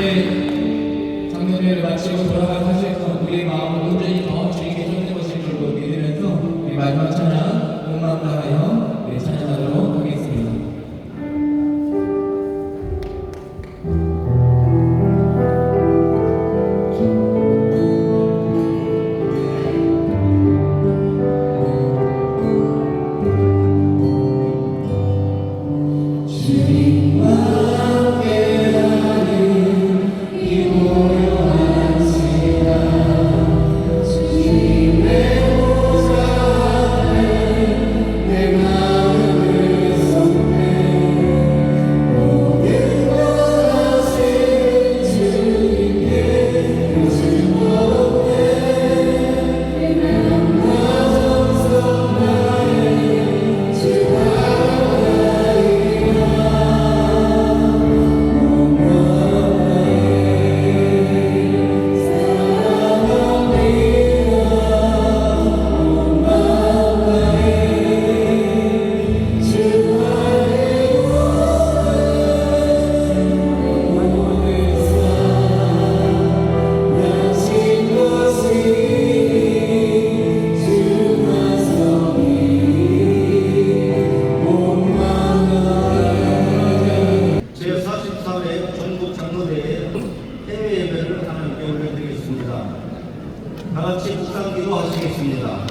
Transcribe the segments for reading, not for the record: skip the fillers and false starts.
이제 장로회를 마치고 돌아가실 것 우리의 마음을 온전히 더 주님께 쏟는 것을 줄로 믿으면서 우리 마지막 찬양 음악 나가여 우리 찬양하도록 하겠습니다. 다 같이 묵상기도 하시겠습니다.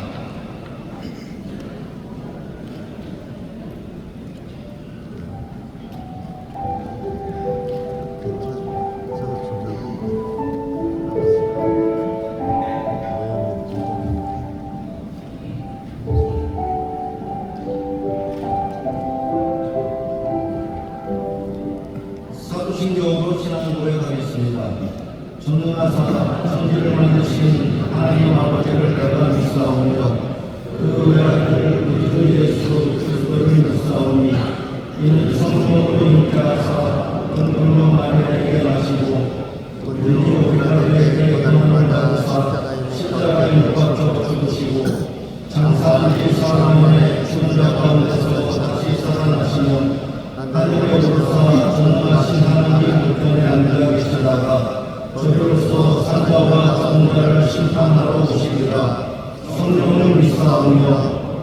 사도신경으로 신앙 고백하겠습니다. 전능하사 천지를 만드신 하나님 아버지를 내가 믿사오며 그 외아들 우리 주 예수 그리스도를 믿사오니 이는 성령으로 잉태하사 은근로 마리아에게 나시고 우리 우리나라에게 고난을 받으사 십자가에 못 박혀 죽으시고 장사한 지 사흘 만에 죽은 자 가운데서 다시 살아나시며 하늘에 오르사 전능하신 하나님 우편에 앉아 계시다가 저희로서 산자와 죽은 자를 심판하러 오시리라. 성령을 믿사오며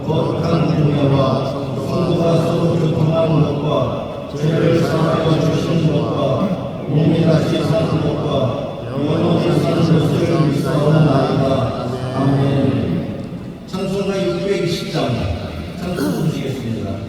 거룩한 공예와 성도가 서로 교통하는 것과 죄를 사하여 주시는 것과 몸이 다시 사는 것과 영원히 사는 것을 믿사오나이다. 아멘. 찬송가 620장 찬송 부르시겠습니다.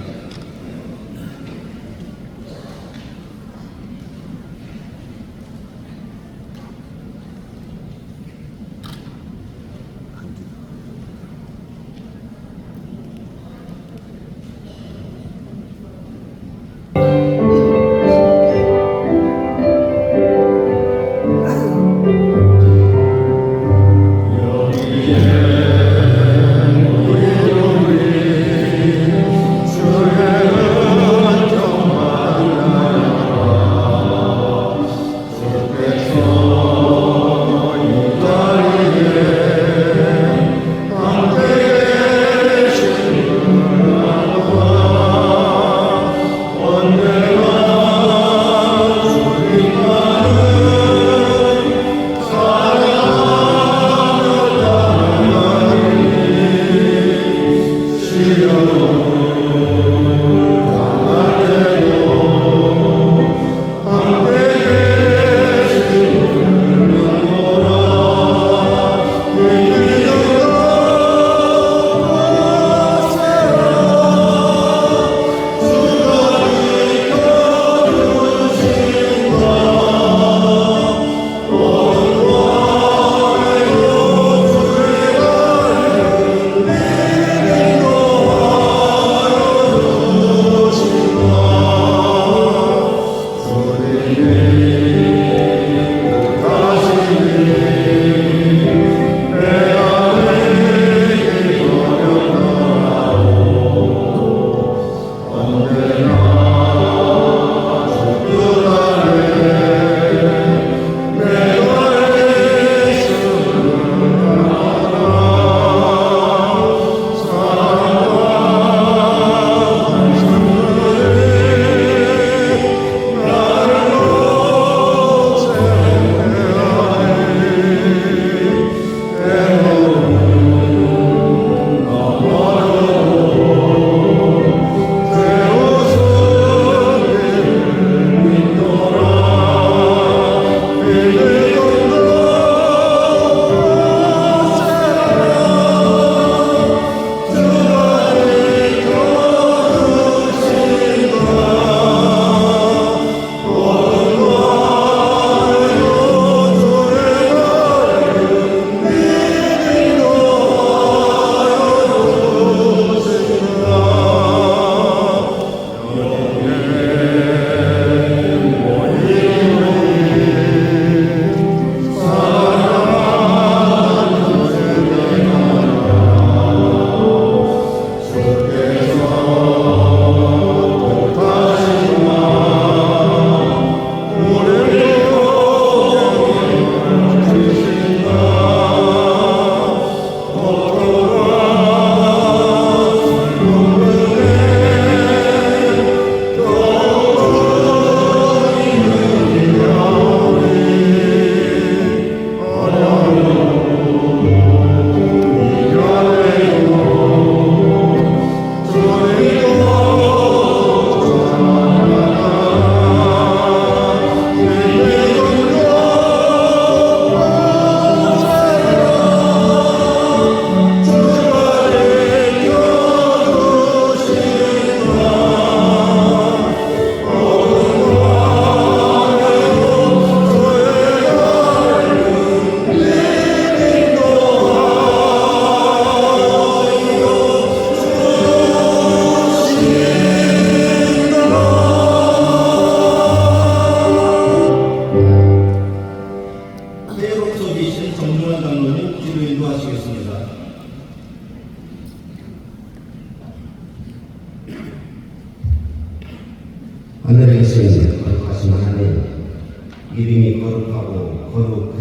우리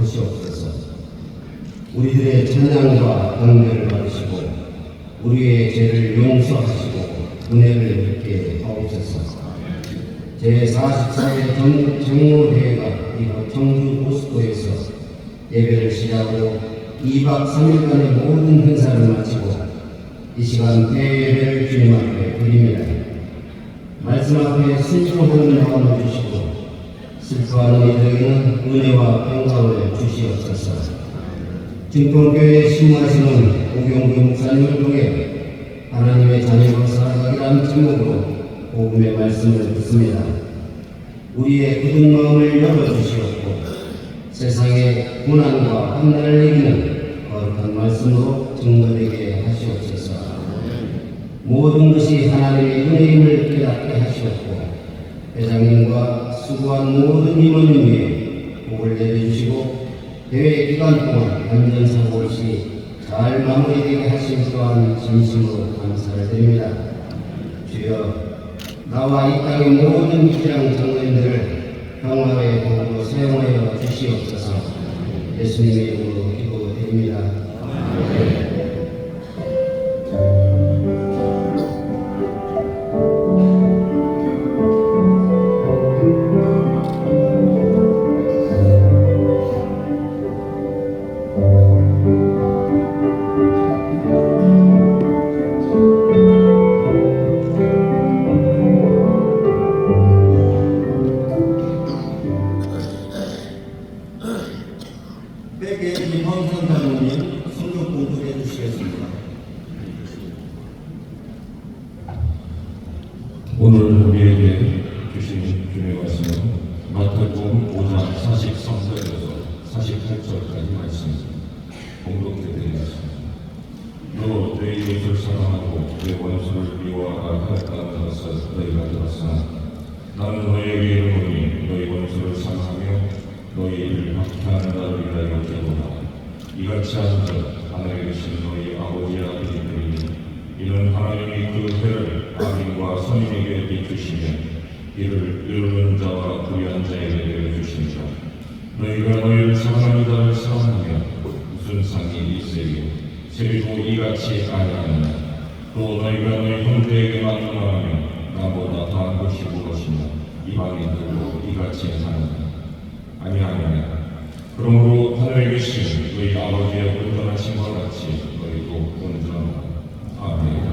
하시옵소서. 우리들의 찬양과 경배를 받으시고 우리의 죄를 용서하시고 은혜를 입게 하옵소서. 제44회 정모대회가 이곳 청주 보스토에서 예배를 시작으로 2박 3일간의 모든 행사를 마치고 이 시간 대예배를 주님 앞에 드립니다. 말씀 앞에 순종하는 마음을 주시고 슬퍼하는 이들에게는 은혜와 평강을 주시옵소서. 증통교회에 신무하시는 오경구 목사님을 통해 하나님의 자녀로 살아가기라는 제목으로 복음의 말씀을 듣습니다. 우리의 굳은 마음을 열어주시옵고 세상의 고난과 한날을 이기는 거룩한 말씀으로 증거되게 하시옵소서. 모든 것이 하나님의 은혜임을 깨닫게 하시옵고 회장님과 수고한 모든 임원님 위에 복을 내려주시고 대회 기간 동안 안전사고 없이 잘 마무리되게 하신 또한 진심으로 감사를 드립니다. 주여, 나와 이 땅의 모든 기장 장로님들을 평화의 복으로 사용하여 주시옵소서. 예수님의 이름으로 기도드립니다. 아멘. 백의 임원선 장로님 성경 공독해 주시겠습니다. 오늘 우리에게 주신 주님의 말씀은 마태복음 5장 43절에서 48절까지 말씀 공독해 드리겠습니다. 너 내 이웃을 사랑하고 내 원수를 미워하였다는 것을 너희가 들었으나 나는 너희에게 이르노니 너희 원수를 사랑하며 너희를 박해하는 자를 위하여 기도하라. 이같이 하는 자 하늘에 계신 너희 아버지야 되리니 이는 하나님이 그 해를 악인과 선인에게 비추시며 이를 이루는 자와 불의한 자에게 내려주신다. 너희가 너희를 사랑하는 자를 사랑하며 무슨 상이 있으리요. 세리도 이같이 아니하느냐. 또 너희가 너희 형제에게 만나하며 나보다 더한 것이 무엇이냐. 이방인들도 이같이 하느냐. 아니하느냐. 그러므로 하늘에 계신 너희 아버지의 온전하신 것 같이 너희도 온전하라. 아멘.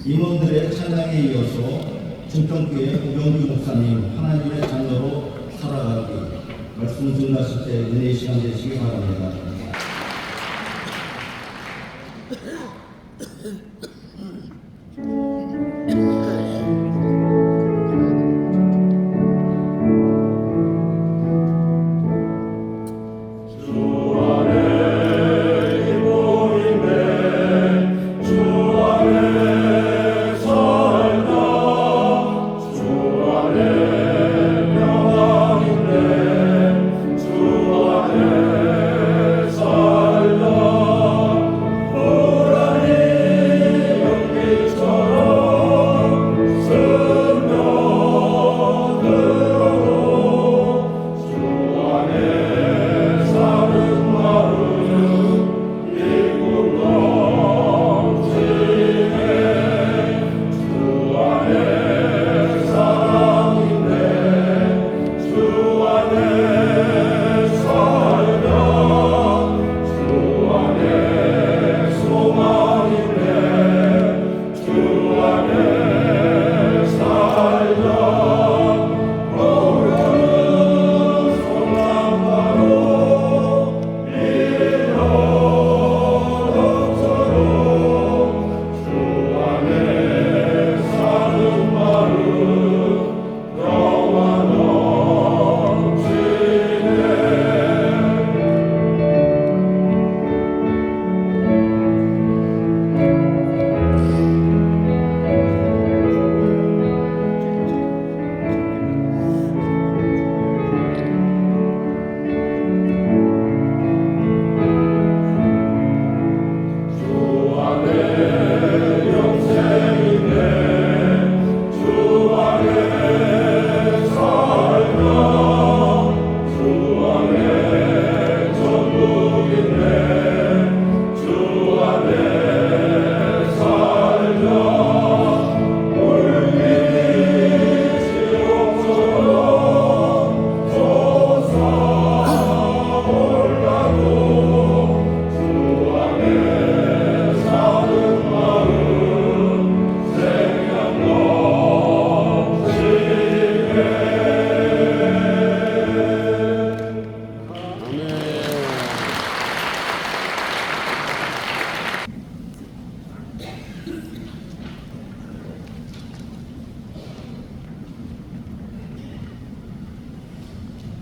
임원들의 찬양에 이어서 충청교회 오경규 목사님 하나님의 자녀로 살아가기 말씀 증가하실 때 은혜의 시간 되시기 바랍니다.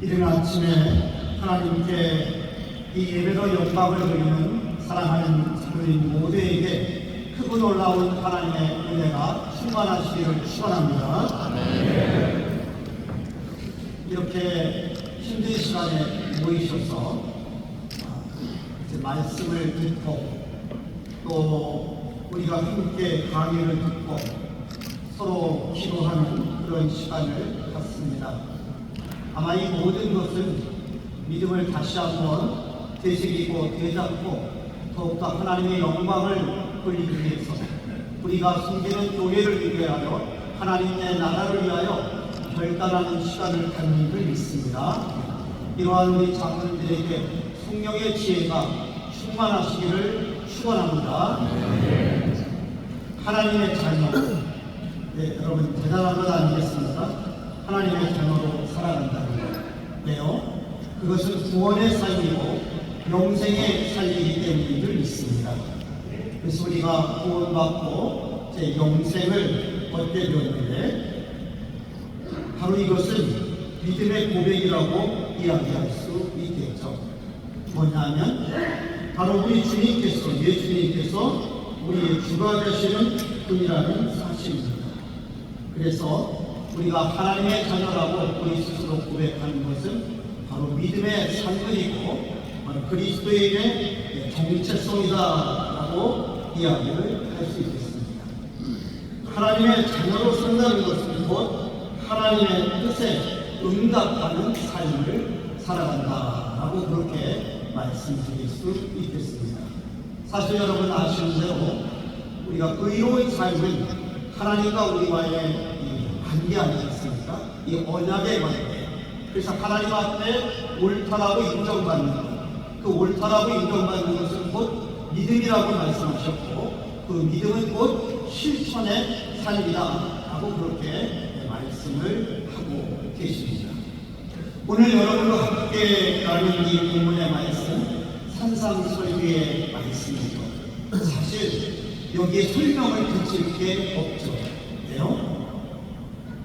이른 아침에 하나님께 이 예배로 영광을 드리는 사랑하는 우리 모두에게 크고 놀라운 하나님의 은혜가 충만하시기를 축원합니다. 이렇게 힘든 시간에 모이셔서 이제 말씀을 듣고 또 우리가 함께 강의를 듣고 서로 기도하는 그런 시간을 갖습니다. 아마 이 모든 것은 믿음을 다시 한번 되새기고 되잡고 더욱더 하나님의 영광을 돌리기 위해서 우리가 숨기는 교회를 위하여 하나님의 나라를 위하여 결단하는 시간을 갖는 줄 믿습니다. 이러한 우리 장로들에게 성령의 지혜가 충만하시기를 축원합니다. 하나님의 자녀, 네, 여러분 대단한 것 아니겠습니까? 하나님의 자녀로 살아간다는 것. 왜요? 그것은 구원의 삶이고 영생의 삶이기 때문인 줄 믿습니다. 그래서 우리가 구원받고 제 영생을 얻게 되었는데 바로 이것은 믿음의 고백이라고 이야기할 수 있겠죠. 뭐냐면 바로 우리 주님께서, 예수님께서 우리의 주가 되시는 분이라는 사실입니다. 그래서 우리가 하나님의 자녀라고 우리 스스로 고백하는 것은 바로 믿음의 상근이고 바로 그리스도인의 정체성이다라고 이야기를 할 수 있겠습니다. 하나님의 자녀로 산다는 것은 곧 하나님의 뜻에 응답하는 삶을 살아간다라고 그렇게 말씀드릴 수 있겠습니다. 사실 여러분 아시는 대로 우리가 의로운 삶은 하나님과 우리와의 관계 아니겠습니까? 이 언약의 관계. 그래서 하나님 앞에 옳다라고 인정받는 것. 그 옳다라고 인정받는 것은 곧 믿음이라고 말씀하셨고 그 믿음은 곧 실천의 삶이다라고 그렇게 말씀을 하고 계십니다. 오늘 여러분과 함께 나눈 이 본문의 말씀 산상설교의 말씀이죠. 사실 여기에 설명을 붙일 게 없죠. 왜요?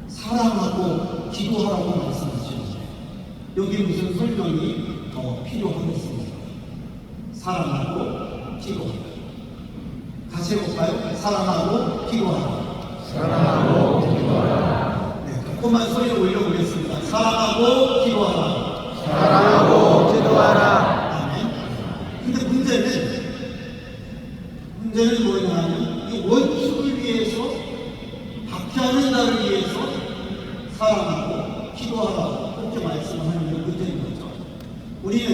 사랑하고 기도하라고 말씀하시는데 여기 무슨 설명이 더 필요하겠습니까? 사랑하고 기도하라. 같이 해볼까요? 사랑하고 기도하라. 사랑하고 기도하라. 네, 조금만 소리를 올려보겠습니다. 사랑하고 기도하라. 사랑하고 기도하라. 아멘. 근데 문제는 뭐냐면 이 원수를 위해서 박해하는 나를 위해서 사랑하고 기도하라 그렇게 말씀하는 게 문제인 거죠. 우리는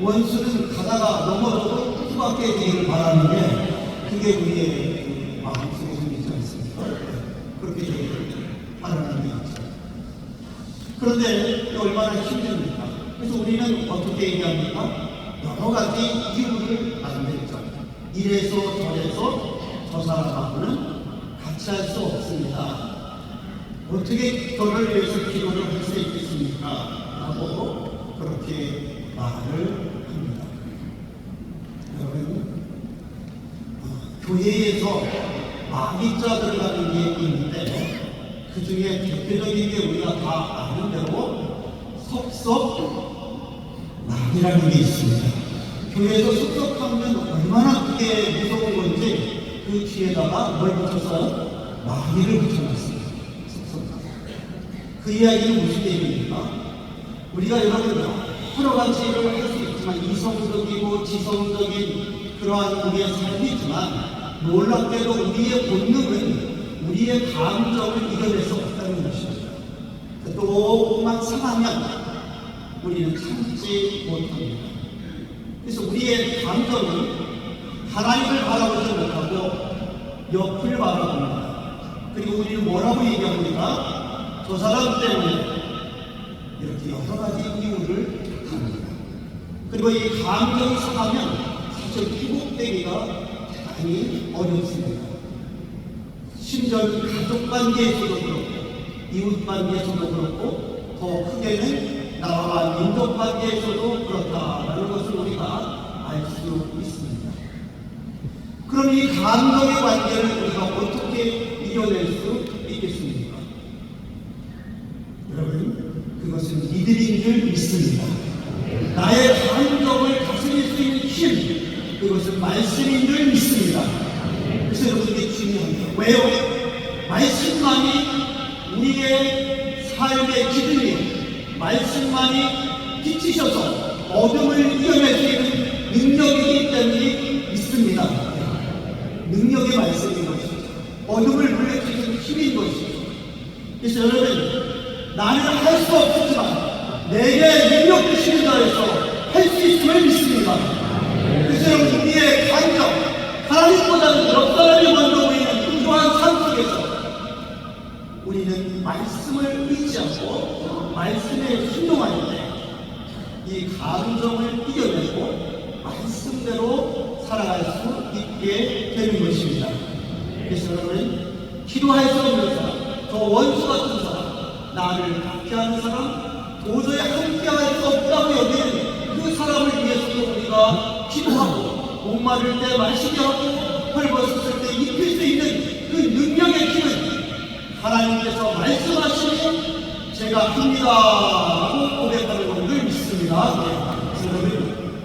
원수는 가다가 넘어져도 후밖에 되기를 바라는데 그게 우리의 마음속에 생기지 않습니까? 그렇게 되기를 바라는 게 있죠. 그런데 얼마나 힘듭니까? 그래서 우리는 어떻게 얘기합니까? 여러 가지 이유를 만들죠. 이래서 저래서 저 사람하고는 같이 할 수 없습니다. 어떻게 저를 위해서 기도를 할 수 있겠습니까? 라고 그렇게 말을 합니다. 여러분, 교회에서 마귀자들이라는 게 있는데 그 중에 대표적인 게 우리가 다 아는 대로 섭섭마귀라는 게 있습니다. 교회에서 섭섭하면 얼마나 그게 무서운 건지 그 뒤에다가 뭘 붙여서 마귀를 붙여놨습니다. 그 이야기는 무슨 얘기입니까? 우리가 여러분 여러 가지 일을 할 수 있지만 이성적이고 지성적인 그러한 우리의 삶이 있지만 놀랍게도 우리의 본능은 우리의 감정을 이겨낼 수 없다는 것입니다. 조금만 상하면 우리는 참지 못합니다. 그래서 우리의 감정은 하나님을 바라보지 못하고 옆을 바라봅니다. 그리고 우리는 뭐라고 얘기합니까? 저 사람 때문에 이렇게 여러 가지 이유를 합니다. 그리고 이 감정이 상하면 사실 회복되기가 대단히 어렵습니다. 심지어 가족 관계에서도 그렇고 이웃 관계에서도 그렇고 더 크게는 나와 민족 관계에서도 그렇다라는 것을 우리가 알 수 있습니다. 그럼 이 감정의 관계를 우리가 어떻게 이겨낼 수 있겠습니까? 여러분, 그것은 믿음인 줄 믿습니다. 나의 감정을 다스릴 수 있는 힘, 그것은 말씀인 줄 믿습니다. 그래서 여러분 이게 중요합니다. 왜요? 말씀만이 우리의 삶의 기준이, 말씀만이 비치셔서 어둠을 이겨낼 수 있는 능력이기 때문에 믿습니다. 능력의 말씀인 것이죠. 어둠을 물리치는 힘인 것이죠. 그래서 여러분, 나는 할 수 없지만 내게 능력 주시는 자에서 할 수 있음을 믿습니다. 그래서 여러분, 우리의 감정, 하나님보다는 옆 사람이 먼저 보이는 부조한 삶 속에서 우리는 말씀을 의지하고 말씀에 순종할 때 이 감정을 이겨내고 말씀대로 살아갈 수 있게 되는 것입니다. 그래서 여러분, 기도할 수 없는 사람, 저 원수 같은 사람, 나를 박해하는 사람, 도저히 함께할 수 없다고 여기는 그 사람을 위해서도 우리가 기도하고, 목마를 때 마시게 하고, 헐벗었을 때 입힐 수 있는 그 능력의 힘은 하나님께서 말씀하시니 제가 합니다 라고 고백하는 것을 믿습니다. 그래서 여러분,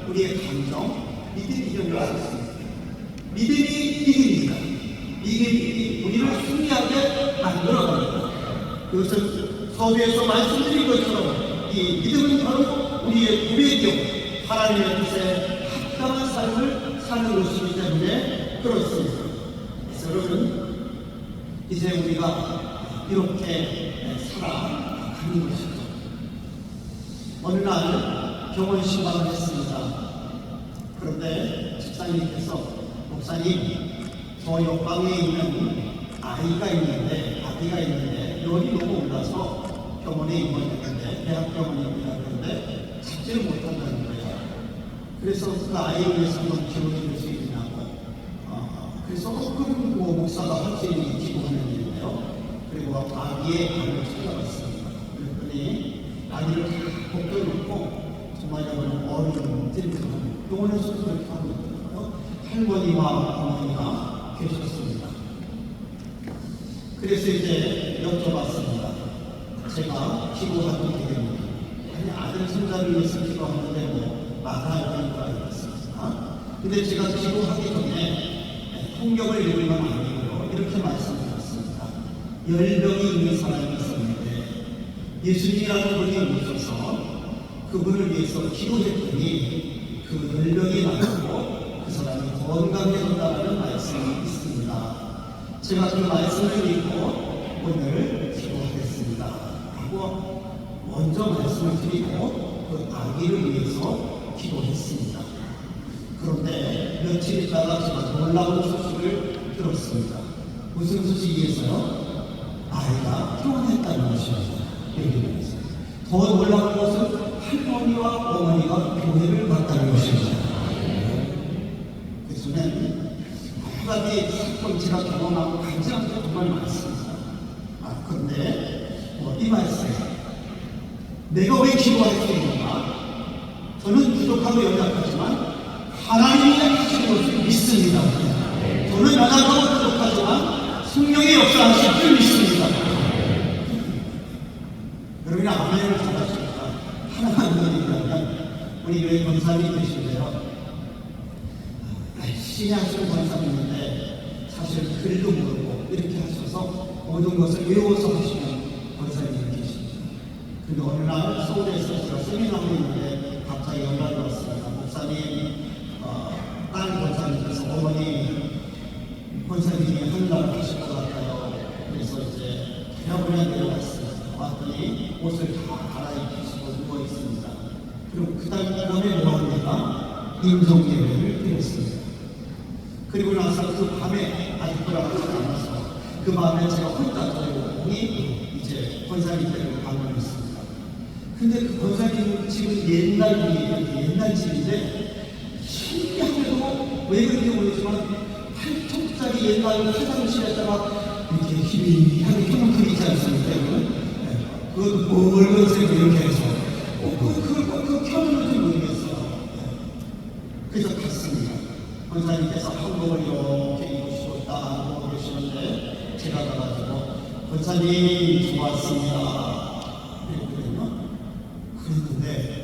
우리의 감정, 믿음이 이겨낼 수 있습니다. 믿음이 이깁니다. 이게 우리를 승리하게 만들어갑니다. 그것은 서두에서 말씀드린 것처럼 이 믿음은 바로 우리의 고백이요, 하나님의 뜻에 합당한 삶을 사는 것이기 때문에 그렇습니다. 그래서 여러분, 이제 우리가 이렇게 살아가는 것이죠. 어느 날 병원 신방을 했습니다. 그런데 집사님께서, 목사님, 저 옆방에 있는 아기가 있는데 열이 너무 올라서 병원에 입원했는데, 대학병원입니다. 그런데 잡지를 못한다는 거예요. 그래서 그 아이를 위해서 한번 기도해 줄 수 있냐고. 그래서 그럼 목사가 확실히 기도하는 일인데요. 그리고 아기의 방을 찾아갔습니다. 그랬더니 아기를 다 벗겨놓고 정말 어른들이 병원에서 그렇게 하고 있더라고요. 할머니와 어머니가 계셨습니다. 그래서 이제 여쭤봤습니다. 제가 기도하던 되겠는데, 아니 아들 손자를 위해서 기도하는데 뭐 말할 이유가 있겠습니까? 근데 제가 기도하기 전에 성경을 읽으면 아니고요, 이렇게 말씀드렸습니다. 열병이 있는 사람이 있었는데 예수님이라는 분이 오셔서 그분을 위해서 기도했더니 그 열병이 나고 그 사람이 건강해졌다는 말씀이 있습니다. 제가 그 말씀을 읽고 오늘 기도하겠습니다 하고 먼저 말씀을 드리고 그 아기를 위해서 기도했습니다. 그런데 며칠 있다가 제가 놀라운 소식을 들었습니다. 무슨 소식이겠어요? 아이가 퇴원했다는 것입니다. 여기에서 더 놀라운 것은 할머니와 어머니가 교회를 갔다는 것입니다. 그래서 여러 가지 사건 제가 경험하고 간증한 게 정말 많습니다. 그런데 이 말씀, 내가 왜 기도할 수 있는가? 저는 부족하고 연약하지만 하나님이 하시는 것을 믿습니다. 저는 연약하고 부족하지만 성령의 역사하실 줄 믿습니다. 여러분이 아멘을 잘하십니까? 하나만 더 얘기하면 우리 교회 권사님이 계신데요, 열심히 하시는 권사님인데 사실 글도 모르고 이렇게 하셔서 모든 것을 외워서 하시는 권사님이 계십니다. 근데 어느 날 서울에서 제가 세미나를 했는데 갑자기 연락이 왔습니다. 목사님, 다른 권사님께서 어머니 권사님이 하늘나라 가실 것 같아요. 그래서 이제 대학원에 내려갔습니다. 왔더니 옷을 다 갈아입히시고 누워 있습니다. 그리고 그 다음에 뭐 합니까? 임종예배를 드렸습니다. 그리고 나서 그 밤에 아직 돌아가지 않아서 그 밤에 제가 혼자 저희 이제 권사님께로 방문했습니다. 근데 그 권사님 집은 옛날 분이에요. 옛날 집인데 신기하게도 왜 그런지 모르지만 8층짜리 옛날 화장실에다가 이렇게 희미하게 켜놓은 그리지 않습니까? 그것도 붉은색으로 이렇게 해서 그걸 켜놓는지 모르겠어요. 그래서 갔습니다. 권사님께서 한복을 이렇게 입으시고 딱 누워 계시는데 제가 가가지고 권사님 좋았습니다 그랬거든요. 그랬는데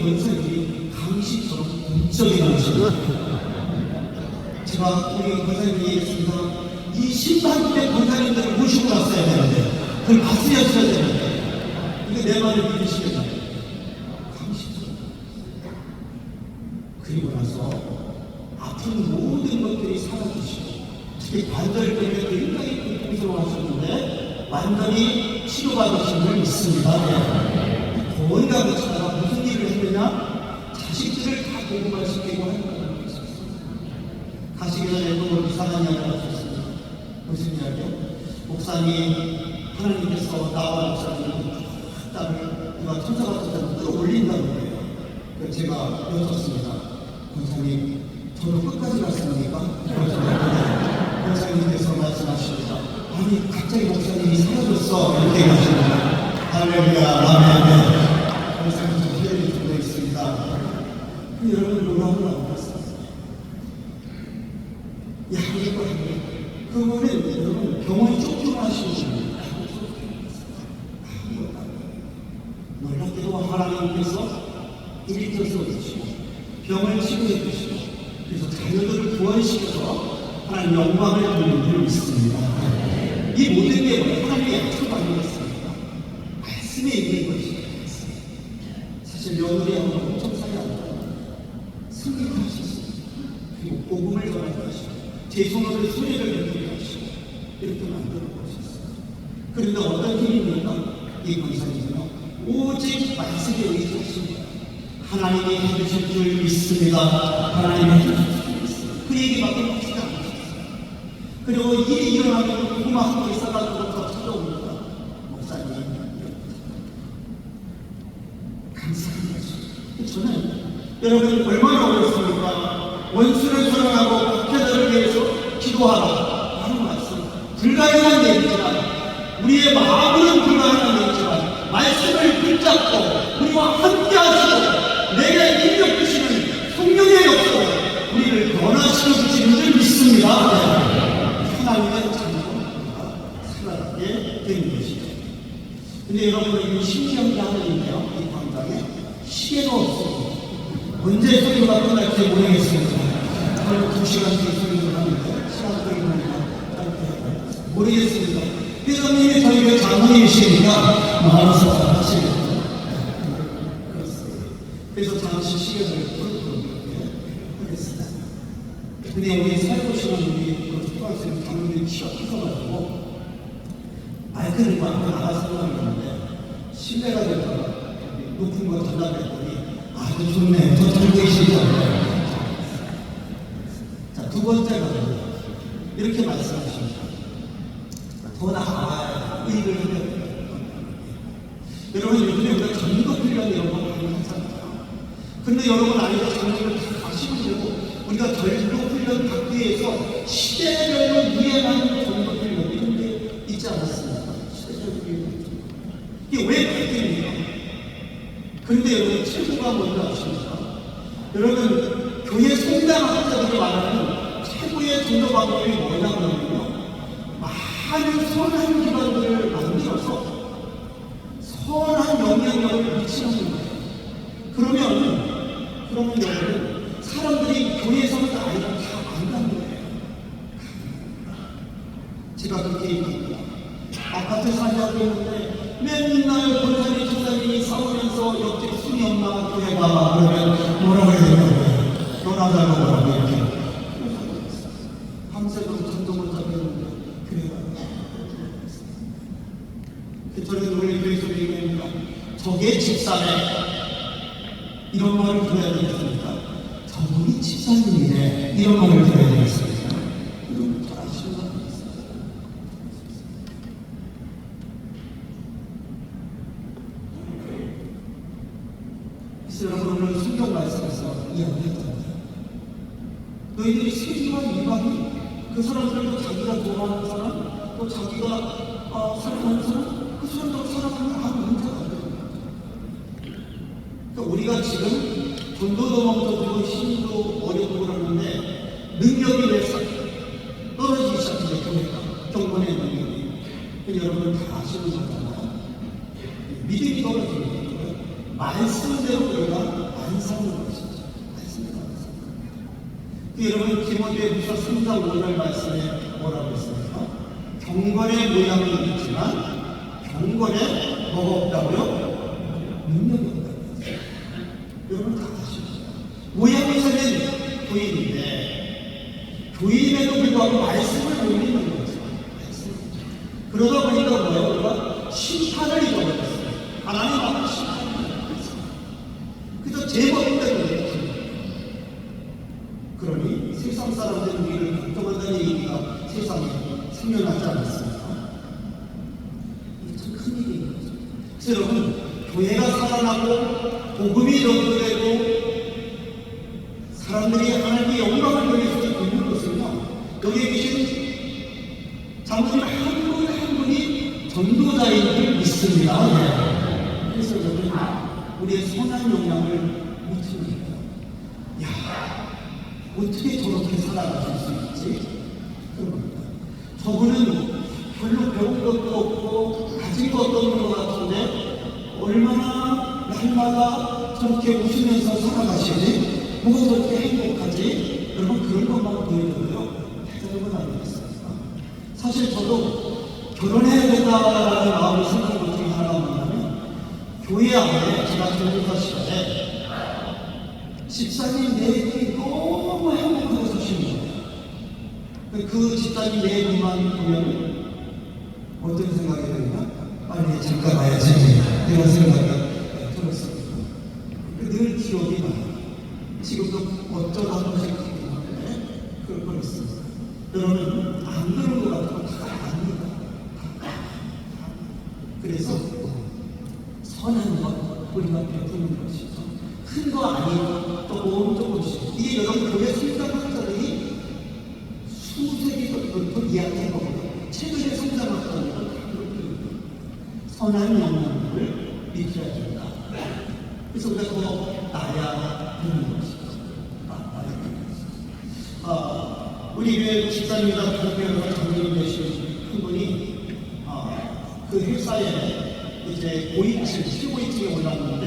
권사님이 강시처럼 공적이 나오십니다. 제가 우리 권사님이 얘기했습니다. 이 10만 권사님들을 모시고 갔어야 되는데 그걸 봤어야 되는데 이거 내 말을 믿으시겠나요? 강시처럼. 그리고 나서 아픈 모든 것들이 사라지시고 특히 관절 때문에 굉장히 고통스러워하셨는데 완전히 치료받으신 걸 믿습니다. 거의 다 그렇잖아. 무슨 일을 했느냐? 자식들을 다 공부시키고 하는 거예요. 가시기 전에도 이상한 이야기를 하셨습니다. 무슨 이야기요? 목사님, 하나님께서 나와 목사님을 딸을 누가 천사 같은 데로 끌어올린다는 거예요. 그래서 제가 여쭙습니다. 목사님, 저도 끝까지 갔습니까? 목사님께서 말씀하십니다. 아니, 갑자기 목사님이 사라졌어. 이렇게 얘기하십니다. 할렐루야, 아멘. 목사님, 기회를 주고 있습니다. 여러분, 놀라운 안 봤습니다. 야, 이거 그거는 여러분 병원이 쫓겨나시는 분입니다. 놀랍게도 하나님께서 일터서 주시고 병을 치료해 주시고 그래서 자녀들을 구원시켜서 하나님 영광을 돌리는 줄 믿습니다. 이 모든 게 하나님의 약속을 아니겠습니까? 말씀에 있는 것입니다. 사실 며느리 하고 엄청 사이 안 나요. 승리를 하셨습니다. 그리고 복음을 전하시고 제 손으로 소리를 듣게 하시고 이렇게 만들어 보셨어요. 그런데 어떤 힘입니까? 이 권사님은요 오직 말씀에 의지하십니다. 하나님이 해주실 줄 믿습니다. 하나님이 해주실 줄 믿습니다. 그 얘기밖에 하시지 않으셨어요. 그리고 일이 일어나면 고구마 한 개 싸가지고 더 찾아옵니다. 목사님 감사합니다. 저는 여러분 얼마나 어렵습니까? 원수를 사랑하고 박해자를 위해서 기도하라 하는 말씀 불가능한 얘기지만 우리의 마음은 불가능한 얘기지만 말씀을 붙잡고 우리와 함께 하시고 내게 인력 주시는 성령의 역사로 우리를 변화시켜 주시는 줄 믿습니다. 하나님의 자녀가 살아나게 되는 것이죠. 근데 여러분 이 신기한 게 하나 있네요. 이 광장에 시계가 없습니다. 언제 소리가 끝날지 모르겠습니다. 오늘 2시간 뒤에 소리를 하는데 시간 끌리니까 모르겠습니다. 회장님이 저희 장모님이시니까 알아서 하시겠죠. 그래서 잠시 시계를 풀도록 하겠습니다. 근데 여기 살고시는 우리 초등학생 장모님 키가 커서가지고 마이크를 앞에 나가서 하는데 실례가 될까봐 높은 거 달라고 했더니 아주 좋네. 더 잘 보이시죠? 자, 두 번째가 이렇게 말씀하십니다. 더 나아가야 의의를 하면 돼요. 여러분, 요즘에 우리가 전도 훈련 이런 거 많이 하잖아요. 근데 여러분 아니면 전도를 다 하시면 되고 우리가 전도 훈련 받기 위해서 시대별로 유행하는 전도 훈련 이런 게 있지 않았습니까? 시대별로 유행하는 이게 왜 바뀝니까? 그런데 여러분 최고가 뭔지 아십니까? 여러분 교회 성당 학자들이 말하는 최고의 전도 방법이 뭐냐면요 많은 선한 기관들을 만들어서 선한 영향력을 미치는 거예요. 그러면 여러분 사람들이 교회에서는 아니라 다 안 가는 거예요. 제가 그렇게 얘기합니다. 아파트 살려고 했는데 맨날 권사님 집사님이 싸우면서 옆집 순이 엄마가 교회 가봐 그러면 뭐라고 해야 되냐고 놀아달라고 뭐라고 이렇게 밤새도록 잠도 못 자겠는데 교회 가봐. 저는 원래 교회에서 얘기합니다. 저게 집사네 이런 말을 들어야 되겠습니까? 저분이 집사님이네 이런 말을 들어야 되겠습니까? 이런 잘 아시는 것 같습니다. 그래서 여러분 오늘 성경 말씀에서 이야기했잖아요. 너희들이 세리와 이방인 그 사람들도 자기가 좋아하는 사람 또 자기가 사랑하는 사람 그 사람도 사랑하는 아무 문제가 안 됩니다. 그러니까 우리가 지금 돈도 멈춰지고 힘도 어렵고 그러는데 능력이 왜 떨어지기 시작해요. 교회가 경건의 능력이. 여러분 다 아시는 거잖아요. 믿음이 떨어지는 거예요. 말씀대로 우리가 안 사는 것이죠. 말씀을 안 사는 그 여러분 디모데후서 3장 5절 말씀에 뭐라고 했습니까? 경건의 모양은 있지만 경건에 뭐가 없다고요? 능력이 없다고 했어요. 여러분 다 아시죠? 모양이 서는 교인인데 교인에도 불구하고 말씀을 못 믿는 거죠. 그러다 보니까 뭐예요? 우리가 심판을 잊어버렸어요. 하나님 앞에 심판을 잊어버렸어요. 그래서 제법 때문에 그러니 세상 사람들은 우리를 걱정한다는 얘기가 세상에 생겨나지 않았습니까? 이게 참 큰일인 거죠. 그래서 여러분 교회가 살아나고 복음이 전도되고 사람들이 하나님의 영광을 돌릴 수 있는 것은요, 여기에 계신 장로님 한 분 한 분이 전도자인 줄 믿습니다. 네. 그래서 여러분 우리의 선한 영향을 미칩니다. 야, 어떻게 저렇게 살아가실 수 있지? 그럽니다. 저분은 별로 배운 것도 없고 가진 것도 없는 것 같은데 얼마나 날마다 저렇게 웃으면서 살아가시지? 뭐가 저렇게 행복하지? 여러분 그런 것만 보이는데요. 대단한 건 아니겠습니까? 사실 저도 결혼해야 된다라는 마음이 생긴 것 중에 하나가 뭐냐면 교회 안에 제가 전도사 시절에 집사님 네 분이 너무 행복하게 사시는 거예요. 그 집사님 네 분만 보면 어떤 생각이 드냐? 빨리 잠깐 가야지 이런 생각이 들었습니다. 늘 기억이 나요. 지금도 어쩌다 한 번씩 그렇습니다. 여러분 안 그런 것 같아도 다 압니다. 그래서 선한 것 우리가 베푸는 것이죠. 큰 거 아니고 조금씩 이게 여러분 교회 성장학자들이 수세기 전부터 이야기한 거거든요. 최근에 성장학자들은 다 그렇게 선한 영향을 미쳐야 된다. 그래서 우리가 더 나야 되는 것이죠. 우리 교회 집사님이나 교회에서 장로님 되신 한 분이 그 회사에 이제 고위층, 최고위층에 올랐는데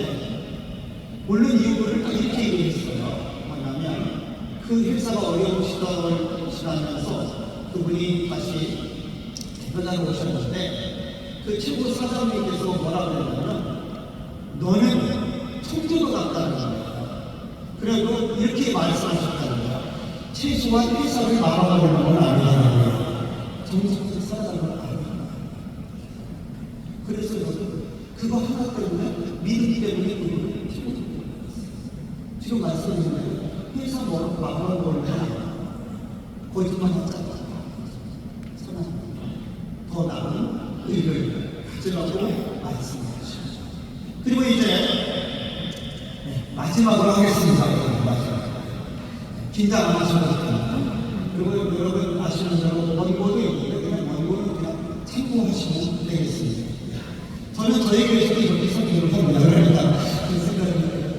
물론 이유를 다 이렇게 얘기했어요. 뭐냐면 그 회사가 어려운 시절을 지나면서 그분이 다시 대표자로 오셨는데 그 최고 사장님께서 뭐라고 그랬냐면 너는 청주도 같다는 거예요. 그리고 이렇게 말씀하셨다는 거예요. 최소한 회사를 말아먹는 건 아니잖아요. 정성을 쌓아가는 건 아니잖아요. 그래서 여러분 그거 하나 때문에 믿음 때문에 그분을 피곤해요. 지금 말씀드리면 회사 말아먹는 건 거짓말 하잖아요. 더 나은 의를 가져가고 말씀하시죠. 그리고 이제 마지막으로 하겠습니다. 마지막. 긴장 안 하셔도 됩니다. 그리고 여러분 아시는 대로 원고도 있는데 그냥 원고는 그냥 참고하시면 되겠습니다. 저는 저희 교회에서 이렇게 설교를 합니다. 그러니까 그 생각이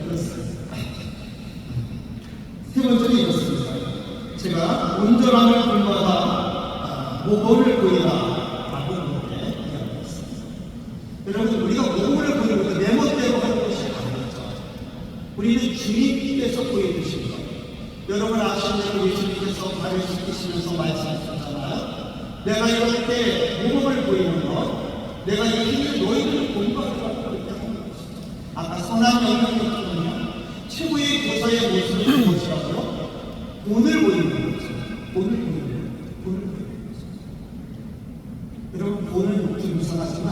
그렇습니다. 세 번째는 이렇습니다. 제가 온전함을 불과하다 모범을 보이라 라고 그렇게 이야기했습니다. 여러분 우리가 모범을 보이는 것은 내 멋대로 하는 것이 아니죠. 우리는 주님께서 보여주신 것. 여러분 아시는 대로 예수님께서 발을 씻기시면서 말씀하셨잖아요. 내가 이럴 때 모범을 보이는 것, 내가 이렇게 너희들을 본받으라고 그렇게 하는 것이죠. 아까 선한 영향력이거든요. 최고의 교사의 모습을 무엇이라고요? 본을 보이는 거죠. 본을 보이는 거죠. 여러분 본은 좀 이상하지만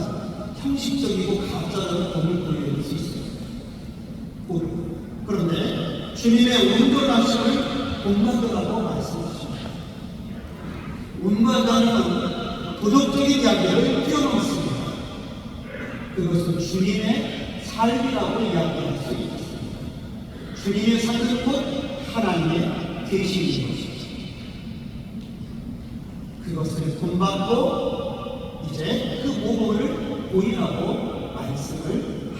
형식적이고 가짜라는 본을 보여줄 수 있어요. 본. 그런데 주님의 온전하심을 본받으라고 말씀하십니다. 본받아는 도덕적인 이야기를 뛰어넘습니다. 그것은 주님의 삶이라고 이야기할 수 있습니다. 주님의 삶은 곧 하나님의 계시인 것이죠. 그것을 본받고 이제 그 모범을 보이라고 말씀을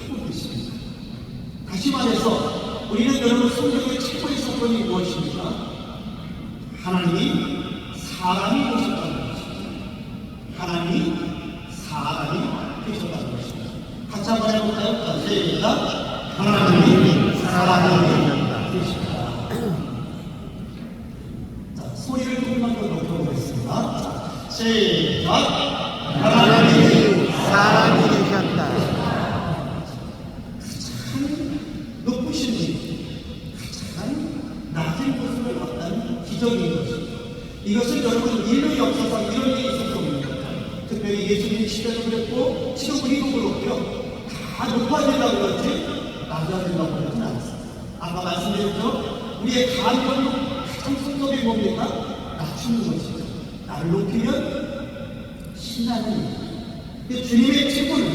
하고 계십니다. 다시 말해서 우리는 여러분 성경의 최고의 사건이 무엇입니까? 하나님이 사람이 되셨다는 것입니다. 하나님이 사람이 되셨다는 것입니다. 같이 한번 해볼까요? 시작! 하나님이 사랑이 계십니다. 자, 소리를 조금만 더 높여보겠습니다. 자, 시작. 하나님이 사랑이 되셨다. 가장 높으신 분, 가장 낮은 곳으로 왔다는 기적인 것입니다. 이것은 여러분 인류 역사상 이런 일이 있을 겁니다. 특별히 예수님 시대도 그랬고 지금 우리도 그렇고요. 다 높아지려고 그러지 낮아지려고 그러진 않습니다. 아까 말씀드렸죠. 우리의 간격도 가장 성격이 뭡니까? 낮추는 것이죠. 나를 높이면 신나는 일. 근데 주님의 친구는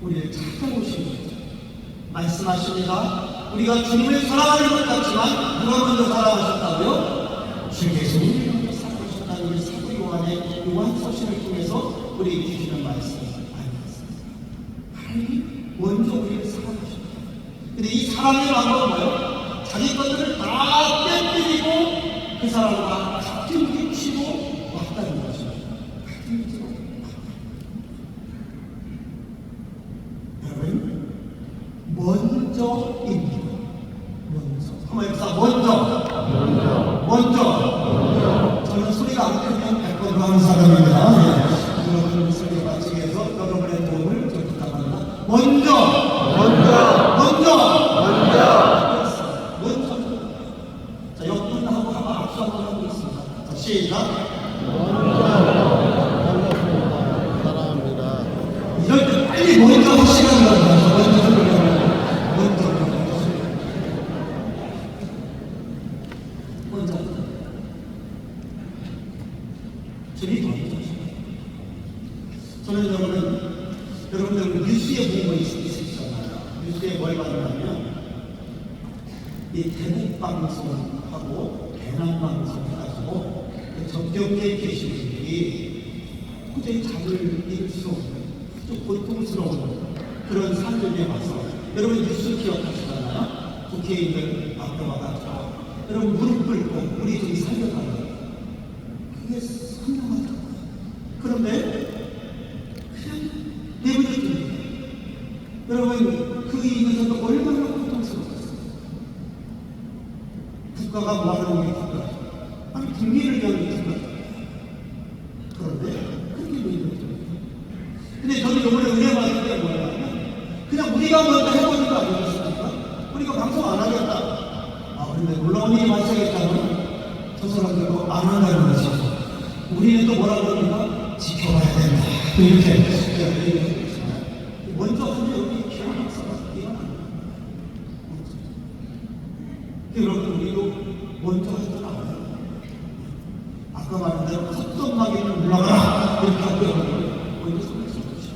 우리를 찾아오신 거죠. 말씀하십니다. 우리가 주님을 사랑하는 것 같지만 누가 먼저 사랑하셨다고요? 주께서 우리를 먼저 사랑하셨다는 우리 사도 요한의 요한 서신을 통해서 우리에게 주시는 말씀을 알겠습니다. 하나님이 먼저 우리를 사랑하셨다. 근데 이 사랑의 방법은 뭐예요? 자기 것들을 다 빼뜨리고 그 사람과 같은 위치로 왔다는 것입니다. 같은 위치로. 여러분, 먼저입니다. 먼저. 한번 해보자. 먼저. 저는 소리가 안 크면 100번 하는 사람입니다. 여러분 소리 맞추기 위해서 여러분의 도움을 좀 부탁합니다. 먼저. 자, 옆분하고 한번 악수 한번 하고 있습니다. 자, 시작. 사랑합니다. 이럴 때 빨리 먼저 하시라는 겁니다. 먼저. 저리 더 저는 여러분들 뉴스에 보고 있으시잖아요. 뉴스에 뭘 봤냐면 이 대북 방송하고 대남 방송 해가지고 접경계에 계신 분들이 도저히 잠을 이룰 수 없는 좀 고통스러운 그런 상황에 와서 여러분 뉴스 기억하시잖아요. 국회의원들 앞에 와가지고 여러분 무릎 꿇고 우리 좀 살려달라고. 그게 선명하다고. 그런데 그냥 내버려둡니다. 여러분 그 이유에서도 얼마나 고통스러웠어요. 국가가 뭐하는 게 국가? 아니 국민을 위한 국가. 그런데 그렇게 내버려둡니다. 근데 저는 이번에 은혜 받을 때 뭐냐면 그냥 우리가 먼저 해보는 거 아니겠습니까? 우리가 방송 안 하겠다. 그런데 놀라운 일이 발생했다면 저 사람들도 안 한다는 거죠. 우리는 또 뭐라 그럽니까? 지켜봐야 된다. 이렇게 먼저 하면 여기 기억 박사가 일어납니다. 여러분 우리도 먼저 하지 않아요. 아까 말한 대로 섭섭하게는 올라가라 이렇게 하고요. 먼저 손을 쏘시죠.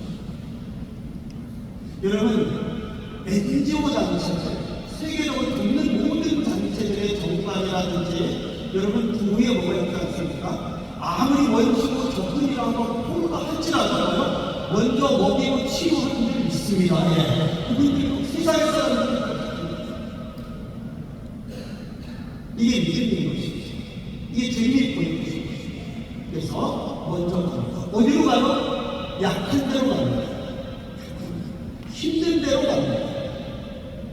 여러분 NGO 단체들 세계적으로 돕는 모든 단체들의 정관이라든지 여러분 부부에 뭐가 있지 않습니까? 아무리 원수고 적군이라고 포로가 할지라도요 먼저 먹이고 치유하는 분들 있습니다. 예. 그분들도 세상의 사람들 이게 믿음인 것이죠. 이게 재미있는 것이죠. 그래서 먼저 갑니다. 어디로 가요? 약한 데로 갑니다. 힘든 데로 갑니다.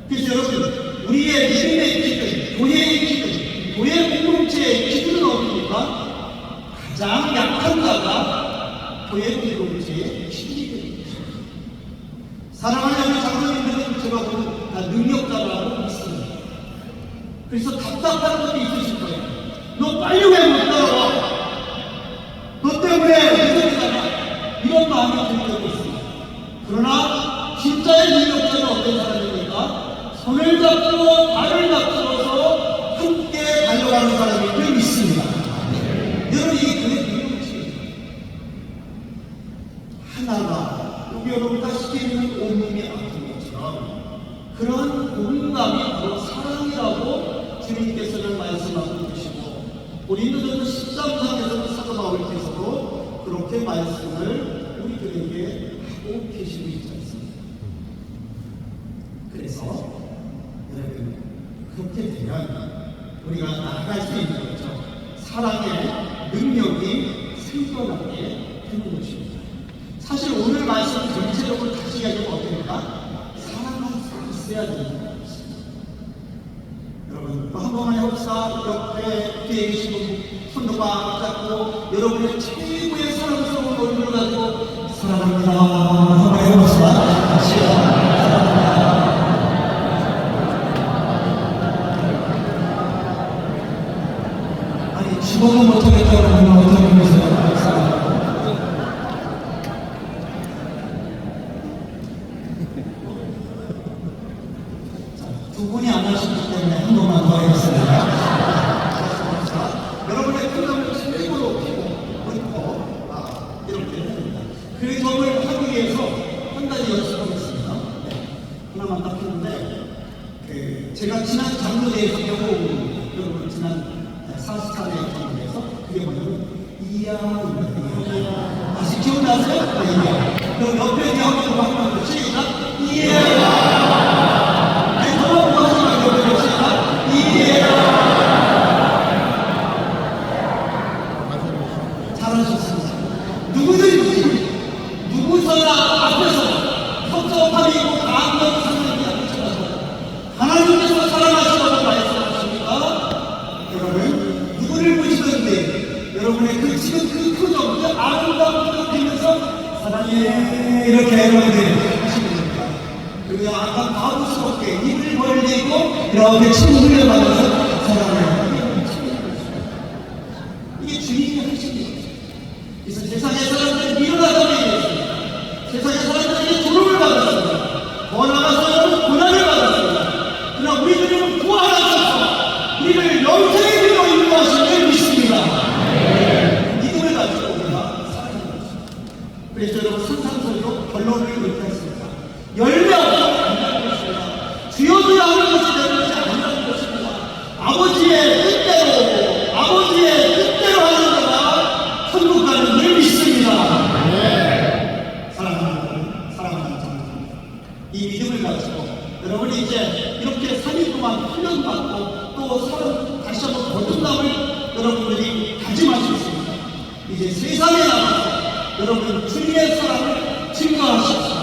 그래서 여러분 우리의 믿음의 기준, 교회의 기준, 교회 공동체의 기준은 어디입니까? 가장 약한 자가 교회 공동체의 기준이 되는 것입니다. 사랑하는 우리 장로님들은 제가 보면 다 능력자라고 믿습니다. 그래서 답답한 것도 있으실 거예요. 너 빨리 왜 못 따라와? 너 때문에 늦어지잖아. 이런 마음이 들 때도 있습니다. 그러나 진짜의 능력자는 어떤 사람입니까? 손을 잡고 발을 맞추어서 함께 달려가는 사람이 늘 믿습니다. 여러분 이게 그의 능력치입니다. 하나가 여기 여러분 다시피 있는 온몸이 아픈 것처럼 그런 공감이 바로 사랑이라고 주님께서는 말씀하고 계시고 우리는 13장에서도 사도 바울께서도 그렇게 말씀을 우리들에게 하고 계시고 있지 않습니까? 그래서 여러분 그렇게 되면 우리가 나아갈 수 있는 거죠. 사랑의 능력이 생겨나게 되는 것입니다. 사실 오늘 말씀 전체적으로 다시 이야기하면 어떻습니까? 사랑하는 있어야 됩니다. 여러분 또 한 번만 해봅시다. 옆에 뒤에 계신 분 손도 꽉 잡고 여러분의 최고의 사랑스러운 얼굴을 가지고 사랑합니다 한번 해봅시다. 같이 아니 지금은 못하겠다고 하면 어떻게 하겠어요? 두 분이 안 하시기 때문에 한 번만 더 하겠습니다. 여러분의 표정을 최고로 얹고 이렇게 됩니다. 그 점을 하기 위해서 한 가지 연습하겠습니다. 하나만 딱 했는데 제가 지난 장로대에서 배워온 여러분 지난 40차례 장로대에서 그게 뭐냐면 이야 다시 기억나세요? 네, 이야. 그럼 옆에 있는 한번 한번 시작 이야 잘하셨습니다. 누구든지 누구서나 앞에서 섭섭함이 있고 강한 상황이 앞서서 하나님께서 사랑하시라고 말씀하십니다. 여러분 누구를 보시든지 여러분의 그 지금 그 표정 그 아름다운 표정 보면서 사랑해 이렇게 여러분들 하시면 됩니다. 그리고 약간 바보스럽게 입을 벌리고 이렇게 침 흘려가면서 사랑해 이게 주님이 하신 거예요. 그래서 세상의 사람들이 일어나자고 얘기했습니다. 세상의 사람들에게 조롱을 받았습니다. 더 나아가서 고난을 받았습니다. 그러나 우리들은 부활하셔서 우리를 영생의 길로 인도하시는 믿습니다. 믿음을 가지고 우리가 살아가는 것입니다. 그래서 여러분 상상소리로 결론을 이렇게 했습니다. 열매 없어 아니라는 것입니다. 주여주여 하는 것이 되는 것이 아니라는 것입니다. 아버지의 뜻대로 하는 자가 천국 가는 줄 믿습니다. 사랑하는 장로님, 이 믿음을 가지고 여러분이 이제 이렇게 3일 동안 훈련받고 또 사람 다시 한번 거듭남을 여러분들이 다짐할 수 있습니다. 이제 세상에 나가서 여러분 주님의 사랑을 증거하십시오.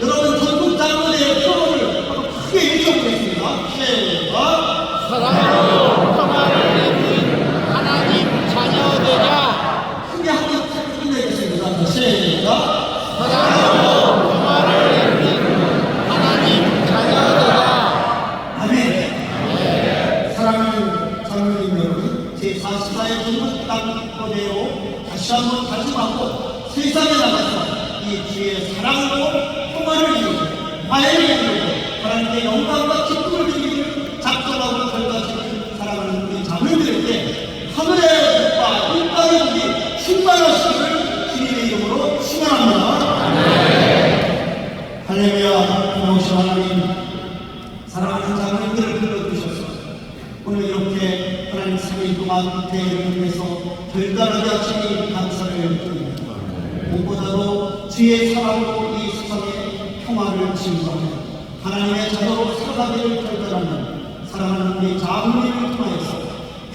여러분 전국 장로대의 표어를 한번 크게 읽어보겠습니다. 시작. 사랑으로 평화를 이루는 하나님 자녀 되자. 크게 한번 끝내겠습니다. 시작. 사랑으로 평화를 이루는 하나님 자녀 되자. 아멘. 사랑하는 장로님 여러분, 제44회 전국 장로대로 다시 한번 다짐하고 세상에 나가서 이 주의 사랑으로 평화를 이루고 화해를 이루고 하나님께 영광과 기쁨을 드리기를 작정하고 결단하시는 사랑하는 우리 자녀들에게 하늘의 빛과 이 땅의 빛이 충만하시기를 주님의 이름으로 축원합니다. 할렐루야. 고마우신 하나님, 사랑하는 자녀들을 불러주셔서 오늘 이렇게 하나님 3일 동안 대회를 위해서 별다르게 하시니 감사를 드립니다. 무엇보다도 주의 사랑으로 이 세상에 평화를 증거하며 하나님의 자녀로 살아가기를 결단하는 사랑하는 우리 장로님을 통해서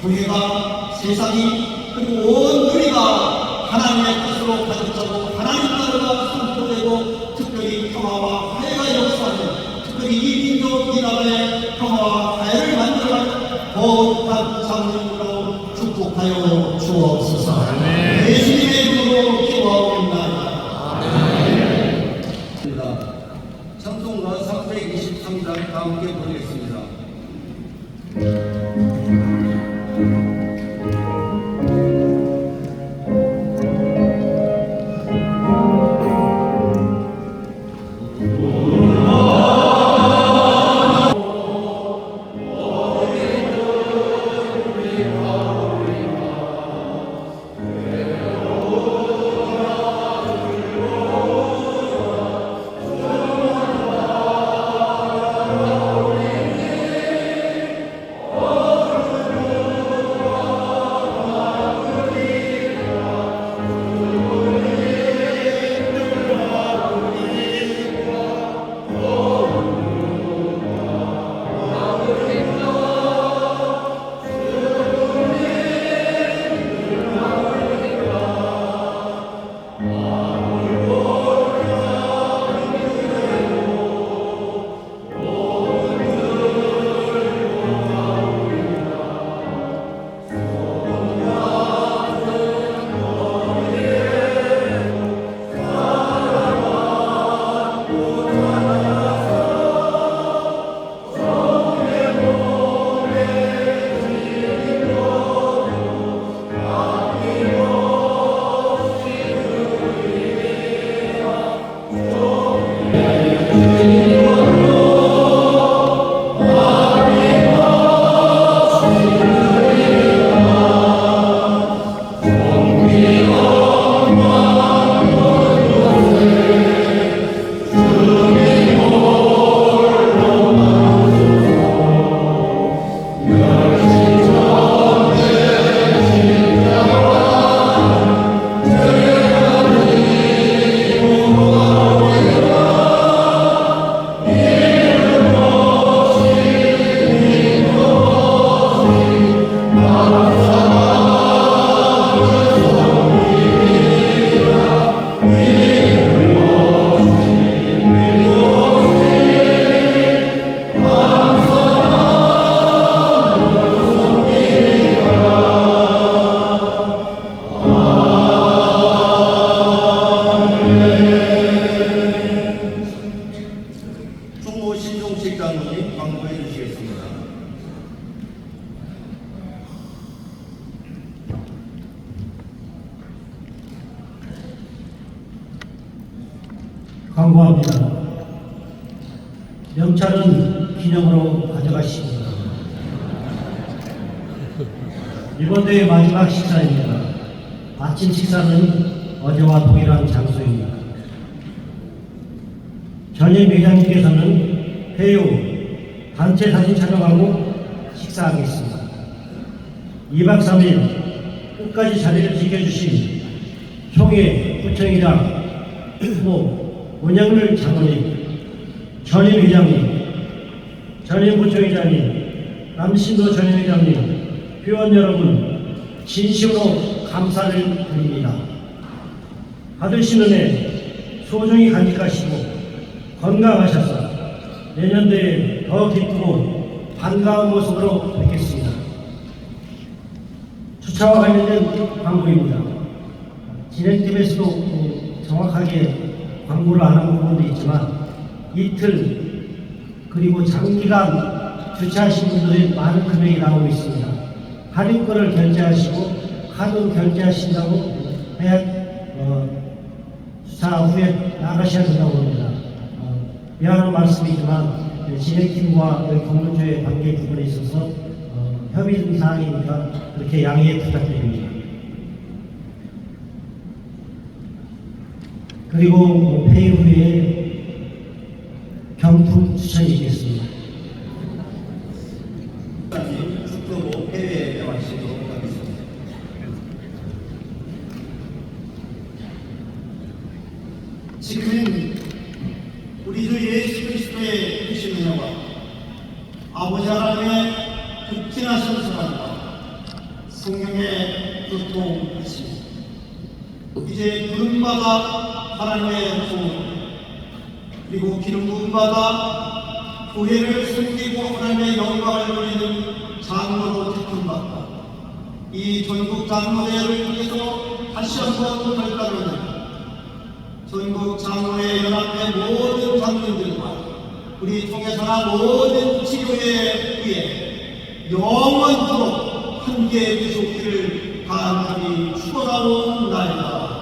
교회가 세상이 그리고 온 우리가 하나님의 뜻으로 가득 차고 하나님 나라가 선포되고 특별히 평화와 화해가 역사하는 특별히 이 민족 이 나라의 평화와 화해를 만들어가는 거룩한 장로님으로 축복하여 주옵소서. 예수님의 이름으로 기도하옵나이다. 찬송가 323장 다 함께 부르겠습니다. 광고합니다. 명찰은 기념으로 가져가십니다. 이번 대회 마지막 식사입니다. 아침 식사는 어제와 동일한 장소입니다. 전임 회장님께서는 회의 후 단체 사진 촬영하고 식사하겠습니다. 2박 3일 끝까지 자리를 지켜주신 총회 부총회장, 후보 원영률 장로님, 전임 회장님, 전임 부총회장님, 남신도 전임 회장님, 회원 여러분 진심으로 감사를 드립니다. 받으신 은혜 소중히 간직하시고 건강하셔서 내년도에 더 기쁘고 반가운 모습으로 뵙겠습니다. 주차와 관련된 광고입니다. 진행팀에서도 정확하게 광고를 안 한 부분도 있지만 이틀 그리고 장기간 주차하신 분들이 많은 금액이 나오고 있습니다. 할인권을 결제하시고 카드로 결제하신다고 해야 주차 후에 나가셔야 된다고 합니다. 미안한 말씀이지만 진행팀과 공동조의 관계 부분에 있어서 협의 사항이니까 그렇게 양해 부탁드립니다. 그리고 회의 후에 경품 추천이 있겠습니다. 축구부 해외에 마치도록 하겠습니다. 지금은 우리 주 예수 그리스도의 크신 은혜와 아버지 하나님의 극진하신 사랑과 성령의 교통하심, 이제 부름받아 하나님의 종 그리고 기름 부음받아 교회를 섬기고 하나님의 영광을 누리는 장로로 택함받고 이 전국 장로대회를 통해서 다시 한번 발달하는 전국 장로회 연합회 모든 장로님들과 우리 통해서나 모든 지교회 위에 영원토록 함께 계속기를 간절히 축원하옵나이다.